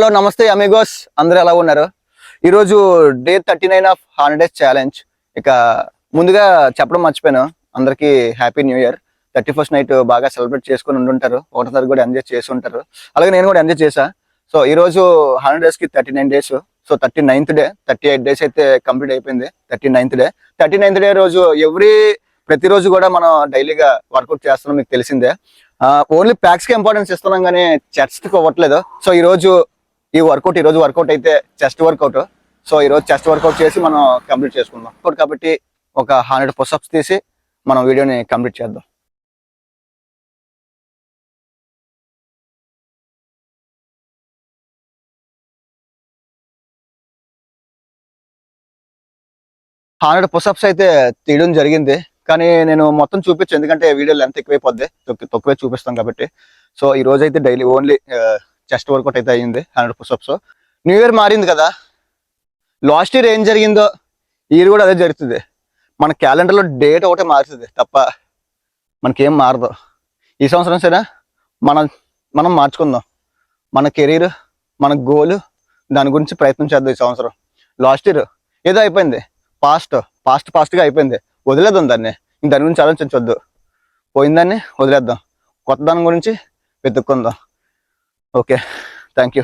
Hello నమస్తే Amigos, అందరూ ఎలా ఉన్నారు? ఈరోజు డే 39 ఆఫ్ 100 days ఛాలెంజ్. ఇక ముందుగా చెప్పడం మర్చిపోయాను, అందరికీ happy new year. 31st night బాగా సెలబ్రేట్ చేసుకుని ఉండుంటారు, ఒకటో తారీఖు కూడా ఎంజాయ్ చేసి ఉంటారు. అలాగే నేను కూడా ఎంజాయ్ చేశా. సో ఈరోజు 100 days కి 39 days. So 39th day, 38 days అయితే కంప్లీట్ అయిపోయింది. 39th డే 39th డే రోజు ప్రతిరోజు కూడా మనం డైలీగా వర్కౌట్ చేస్తున్నాం, మీకు తెలిసిందే. ఓన్లీ ప్యాక్స్ కి ఇంపార్టెన్స్ ఇస్తున్నాం కానీ చెస్ట్ కి ఇవ్వట్లేదు. సో ఈ రోజు వర్కౌట్ అయితే చెస్ట్ వర్కౌట్. సో ఈ రోజు చెస్ట్ వర్కౌట్ చేసి మనం కంప్లీట్ చేసుకుందాం. కాబట్టి ఒక 100 పుషప్స్ తీసి మనం వీడియోని కంప్లీట్ చేద్దాం. పుషప్స్ అయితే తీయడం జరిగింది, కానీ నేను మొత్తం చూపించు, ఎందుకంటే వీడియో లెంత్ ఎక్కువైపోద్ది, తక్కువే చూపిస్తాం కాబట్టి. సో ఈ రోజు అయితే డైలీ ఓన్లీ చెస్ట్ వర్కౌట్ అయితే అయ్యింది 100 పుషప్స్. న్యూ ఇయర్ మారింది కదా, లాస్ట్ ఇయర్ ఏం జరిగిందో ఈ ఇయర్ కూడా అదే జరుగుతుంది. మన క్యాలెండర్లో డేట్ ఒకటే మారుతుంది తప్ప మనకేం మారదు. ఈ సంవత్సరం సరే మనం మార్చుకుందాం. మన కెరీర్, మన గోల్, దాని గురించి ప్రయత్నం చేద్దాం ఈ సంవత్సరం. లాస్ట్ ఇయర్ ఏదో అయిపోయింది, ఫాస్ట్గా అయిపోయింది, వదిలేద్దాం దాన్ని. దాని గురించి ఆలోచించవద్దు, పోయిందాన్ని వదిలేద్దాం, కొత్త దాని గురించి వెతుక్కుందాం. Okay, thank you.